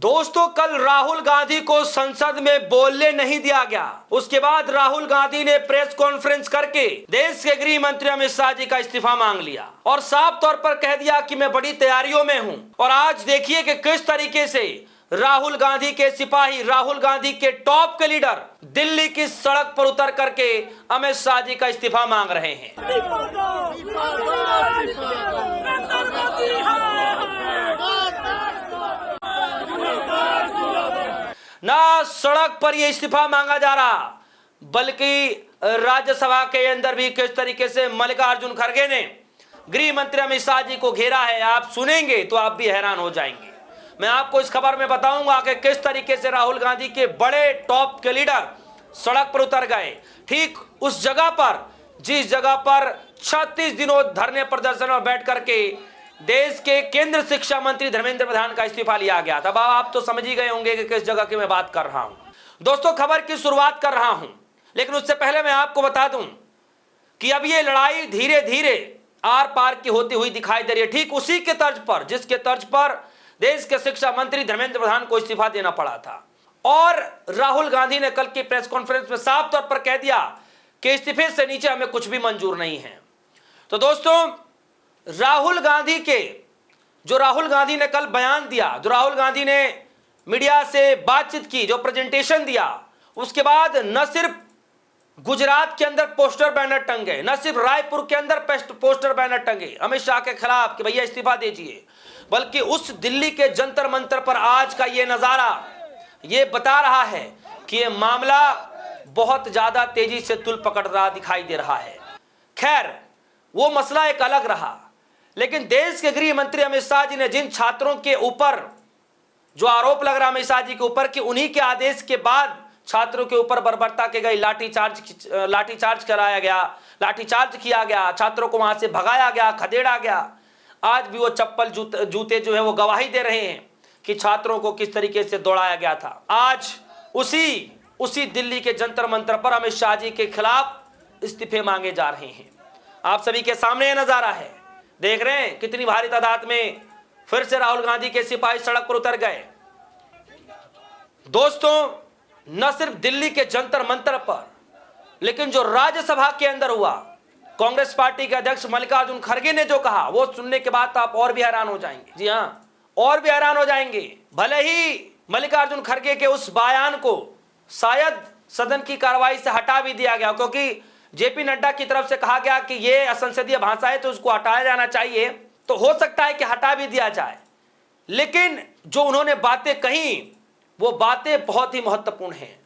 दोस्तों, कल राहुल गांधी को संसद में बोलने नहीं दिया गया। उसके बाद राहुल गांधी ने प्रेस कॉन्फ्रेंस करके देश के गृह मंत्री अमित शाह जी का इस्तीफा मांग लिया और साफ तौर पर कह दिया कि मैं बड़ी तैयारियों में हूं। और आज देखिए कि किस तरीके से राहुल गांधी के सिपाही, राहुल गांधी के टॉप के लीडर दिल्ली की सड़क पर उतर करके अमित शाह जी का इस्तीफा मांग रहे हैं। ना सड़क पर यह इस्तीफा मांगा जा रहा, बल्कि राज्यसभा के अंदर भी किस तरीके से मल्लिकार्जुन खड़गे ने गृह मंत्री अमित शाह जी को घेरा है। आप सुनेंगे तो आप भी हैरान हो जाएंगे। मैं आपको इस खबर में बताऊंगा कि किस तरीके से राहुल गांधी के बड़े टॉप के लीडर सड़क पर उतर गए, ठीक उस जगह पर जिस जगह पर 36 दिनों धरने प्रदर्शन में बैठ करके देश के केंद्रीय शिक्षा मंत्री धर्मेंद्र प्रधान का इस्तीफा लिया गया था। आप तो समझ ही गए होंगे कि किस जगह की मैं बात कर रहा हूं। दोस्तों, खबर की शुरुआत कर रहा हूं, लेकिन उससे पहले मैं आपको बता दूं कि अब ये लड़ाई धीरे धीरे आर पार की होती हुई दिखाई दे रही है, ठीक उसी के तर्ज पर जिसके तर्ज पर देश के शिक्षा मंत्री धर्मेंद्र प्रधान को इस्तीफा देना पड़ा था। और राहुल गांधी ने कल की प्रेस कॉन्फ्रेंस में साफ तौर पर कह दिया कि इस्तीफे से नीचे हमें कुछ भी मंजूर नहीं है। तो दोस्तों, राहुल गांधी ने कल बयान दिया, जो राहुल गांधी ने मीडिया से बातचीत की, जो प्रेजेंटेशन दिया, उसके बाद न सिर्फ गुजरात के अंदर पोस्टर बैनर टंगे, न सिर्फ रायपुर के अंदर पोस्टर बैनर टंगे अमित शाह के खिलाफ कि भैया इस्तीफा दीजिए, बल्कि उस दिल्ली के जंतर मंतर पर आज का ये नजारा ये बता रहा है कि ये मामला बहुत ज्यादा तेजी से तुल पकड़ रहा दिखाई दे रहा है। खैर, वो मसला एक अलग रहा, लेकिन देश के गृह मंत्री अमित शाह जी ने जिन छात्रों के ऊपर जो आरोप लग रहा अमित शाह जी के ऊपर कि उन्हीं के आदेश के बाद छात्रों के ऊपर बर्बरता की गई, लाठीचार्ज कराया गया, लाठीचार्ज किया गया, छात्रों को वहां से भगाया गया, खदेड़ा गया, आज भी वो चप्पल जूते जो है वो गवाही दे रहे हैं कि छात्रों को किस तरीके से दौड़ाया गया था। आज उसी दिल्ली के जंतर मंतर पर अमित शाह जी के खिलाफ इस्तीफे मांगे जा रहे हैं। आप सभी के सामने यह नजारा है, देख रहे हैं कितनी भारी तादाद में फिर से राहुल गांधी के सिपाही सड़क पर उतर गए। दोस्तों, न सिर्फ दिल्ली के जंतर मंतर पर, लेकिन जो राज्यसभा के अंदर हुआ, कांग्रेस पार्टी के अध्यक्ष मल्लिकार्जुन खड़गे ने जो कहा, वो सुनने के बाद तो आप और भी हैरान हो जाएंगे। जी हां, और भी हैरान हो जाएंगे। भले ही मल्लिकार्जुन खड़गे के उस बयान को शायद सदन की कार्रवाई से हटा भी दिया गया, क्योंकि जेपी नड्डा की तरफ से कहा गया कि ये असंसदीय भाषा है तो उसको हटाया जाना चाहिए, तो हो सकता है कि हटा भी दिया जाए। लेकिन जो उन्होंने बातें कही, वो बातें बहुत ही महत्वपूर्ण हैं।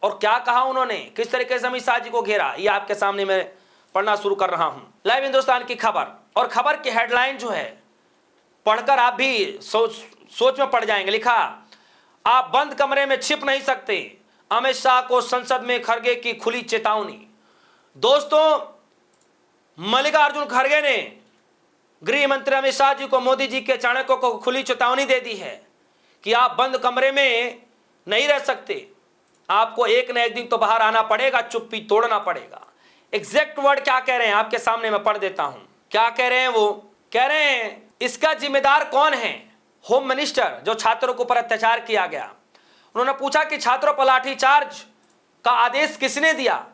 और क्या कहा उन्होंने, किस तरीके से अमित शाह जी को घेरा, ये आपके सामने मैं पढ़ना शुरू कर रहा हूं। लाइव हिंदुस्तान की खबर, और खबर की हेडलाइन जो है पढ़कर आप भी सोच में पड़ जाएंगे। लिखा, आप बंद कमरे में छिप नहीं सकते, अमित शाह को संसद में खड़गे की खुली चेतावनी। दोस्तों, मल्लिकार्जुन खड़गे ने गृह मंत्री अमित शाह जी को मोदी जी के चाणक्यों को खुली चेतावनी दे दी है कि आप बंद कमरे में नहीं रह सकते, आपको एक न एक दिन तो बाहर आना पड़ेगा, चुप्पी तोड़ना पड़ेगा। एग्जैक्ट वर्ड क्या कह रहे हैं आपके सामने मैं पढ़ देता हूं। क्या कह रहे हैं? वो कह रहे हैं, इसका जिम्मेदार कौन है? होम मिनिस्टर, जो छात्रों के ऊपर अत्याचार किया गया। उन्होंने पूछा कि छात्रों पर लाठीचार्ज का आदेश किसने दिया?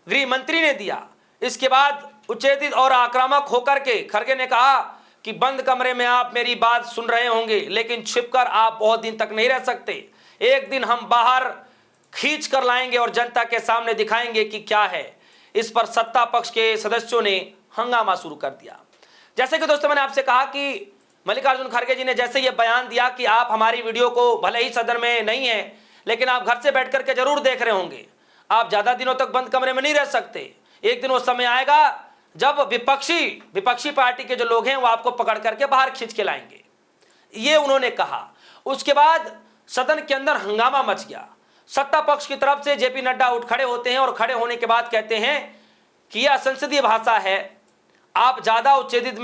गृह मंत्री ने दिया। इसके बाद उच्चेजित और आक्रामक होकर के खड़गे ने कहा कि बंद कमरे में आप मेरी बात सुन रहे होंगे, लेकिन छिपकर आप बहुत दिन तक नहीं रह सकते। एक दिन हम बाहर खींच कर लाएंगे और जनता के सामने दिखाएंगे कि क्या है। इस पर सत्ता पक्ष के सदस्यों ने हंगामा शुरू कर दिया। जैसे कि दोस्तों, मैंने आपसे कहा कि मल्लिकार्जुन खड़गे जी ने जैसे ये बयान दिया कि आप हमारी वीडियो को भले ही सदन में नहीं है, लेकिन आप घर से बैठ करके जरूर देख रहे होंगे, आप ज्यादा दिनों तक बंद कमरे में नहीं रह सकते। एक दिन वो समय आएगा जब विपक्षी पार्टी के जो लोग हैं वो आपको पकड़ करके बाहर खींच के लाएंगे, ये उन्होंने कहा। उसके बाद सदन के अंदर हंगामा मच गया। सत्ता पक्ष की तरफ से जेपी नड्डा उठ खड़े होते हैं और खड़े होने के बाद कहते हैं कि यह संसदीय भाषा है, आप ज्यादा उत्तेजित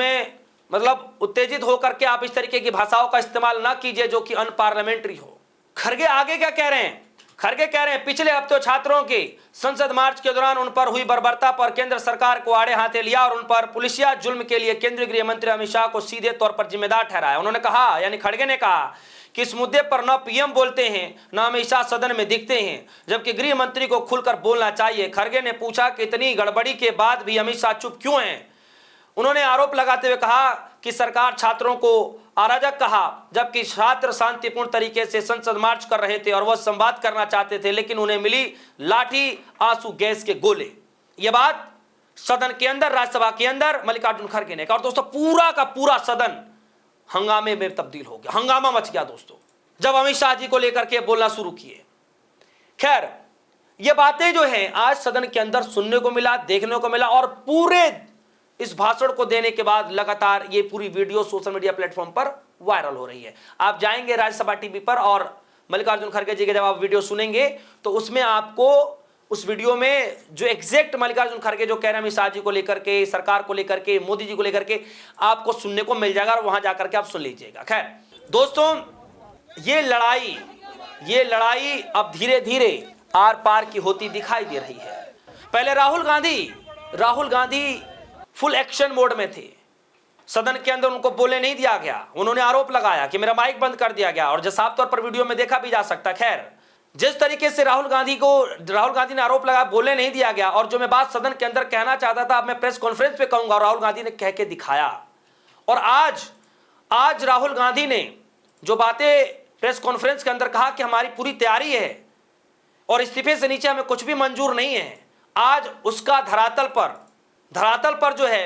होकर के आप इस तरीके की भाषाओं का इस्तेमाल ना कीजिए जो कि अनपार्लियामेंट्री हो। खड़गे आगे क्या कह रहे हैं? खड़गे कह रहे हैं, पिछले हफ्ते छात्रों के संसद मार्च के दौरान उन पर हुई बर्बरता पर केंद्र सरकार को आड़े हाथे लिया और उन पर पुलिसिया जुल्म के लिए केंद्रीय गृह मंत्री अमित शाह को सीधे तौर पर जिम्मेदार ठहराया। उन्होंने कहा, यानी खड़गे ने कहा कि इस मुद्दे पर न पीएम बोलते हैं न अमित शाह सदन में दिखते हैं, जबकि गृह मंत्री को खुलकर बोलना चाहिए। खड़गे ने पूछा कि इतनी गड़बड़ी के बाद भी अमित शाह चुप क्यों हैं। उन्होंने आरोप लगाते हुए कहा कि सरकार छात्रों को अराजक कहा, जबकि छात्र शांतिपूर्ण तरीके से संसद मार्च कर रहे थे और वह संवाद करना चाहते थे, लेकिन उन्हें मिली लाठी, आंसू गैस के गोले। यह बात सदन के अंदर, राज्यसभा के अंदर मल्लिकार्जुन खड़गे ने कहा। और दोस्तों पूरा का पूरा सदन हंगामे में तब्दील हो गया, हंगामा मच गया दोस्तों, जब अमित शाह जी को लेकर के बोलना शुरू किए। खैर, ये बातें जो हैं आज सदन के अंदर सुनने को मिला, देखने को मिला, और पूरे इस भाषण को देने के बाद लगातार ये पूरी वीडियो सोशल मीडिया प्लेटफॉर्म पर वायरल हो रही है। आप जाएंगे राज्यसभा टीवी पर और मल्लिकार्जुन खड़गे जी के जब आप वीडियो सुनेंगे तो उसमें आपको उस वीडियो में जो एग्जैक्ट मल्लिकार्जुन खड़गे जो कह रहे हैं अमित शाह जी को लेकर के, सरकार को लेकर के, मोदी जी को लेकर के, आपको सुनने को मिल जाएगा और वहां जाकर के आप सुन लीजिएगा। खैर दोस्तों, ये लड़ाई अब धीरे धीरे आर पार की होती दिखाई दे रही है। पहले Rahul Gandhi full action mode में थे, सदन के अंदर उनको बोलने नहीं दिया गया। उन्होंने आरोप लगाया कि मेरा माइक बंद कर दिया गया, और जो साफ तौर पर वीडियो में देखा भी जा सकता। खैर, जिस तरीके से राहुल गांधी ने आरोप लगाया, बोलने नहीं दिया गया, और जो मैं बात सदन के अंदर कहना चाहता था अब मैं प्रेस कॉन्फ्रेंस पे कहूंगा, और राहुल गांधी ने कह के दिखाया। और आज राहुल गांधी ने जो बातें प्रेस कॉन्फ्रेंस के अंदर कहा कि हमारी पूरी तैयारी है और इस्तीफे से नीचे हमें कुछ भी मंजूर नहीं है, आज उसका धरातल पर जो है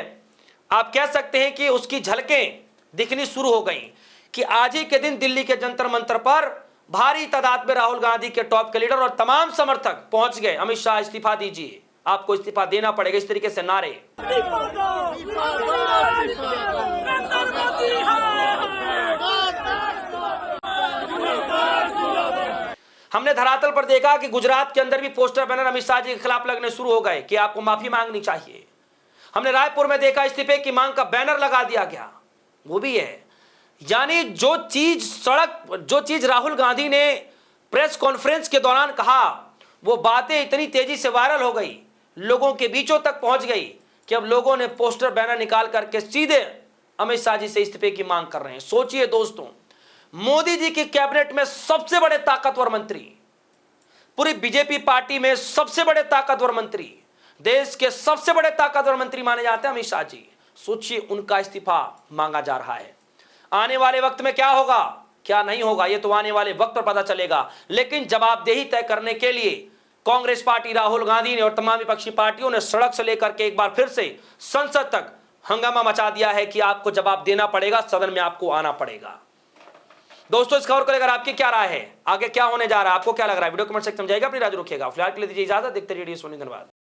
आप कह सकते हैं कि उसकी झलकें दिखनी शुरू हो गई कि आज ही के दिन दिल्ली के जंतर मंतर पर भारी तादाद में राहुल गांधी के टॉप के लीडर और तमाम समर्थक पहुंच गए। अमित शाह इस्तीफा दीजिए, आपको इस्तीफा देना पड़ेगा, इस तरीके से नारे। हमने धरातल पर देखा कि गुजरात के अंदर भी पोस्टर बैनर अमित शाह जी के खिलाफ लगने शुरू हो गए कि आपको माफी मांगनी चाहिए। हमने रायपुर में देखा इस्तीफे की मांग का बैनर लगा दिया गया, वो भी है। यानी जो चीज राहुल गांधी ने प्रेस कॉन्फ्रेंस के दौरान कहा, वो बातें इतनी तेजी से वायरल हो गई, लोगों के बीचों तक पहुंच गई कि अब लोगों ने पोस्टर बैनर निकाल करके सीधे अमित शाह जी से इस्तीफे की मांग कर रहे हैं। सोचिए दोस्तों, मोदी जी की कैबिनेट में सबसे बड़े ताकतवर मंत्री, पूरी बीजेपी पार्टी में सबसे बड़े ताकतवर मंत्री, देश के सबसे बड़े ताकतवर मंत्री माने जाते हैं अमित शाह जी। सोचिए, उनका इस्तीफा मांगा जा रहा है। आने वाले वक्त में क्या होगा क्या नहीं होगा, ये तो आने वाले वक्त पर पता चलेगा। लेकिन जवाबदेही तय करने के लिए कांग्रेस पार्टी, राहुल गांधी ने और तमाम विपक्षी पार्टियों ने सड़क से लेकर के एक बार फिर से संसद तक हंगामा मचा दिया है कि आपको जवाब देना पड़ेगा, सदन में आपको आना पड़ेगा। दोस्तों, इस खबर को लेकर आपकी क्या राय है, आगे क्या होने जा रहा है, आपको क्या लग रहा है, वीडियो कमेंट सेक्शन में जाइएगा, अपनी राय रखिएगा। फिलहाल के लिए दीजिए इजाजत, देखते रहिए सोनी, धन्यवाद।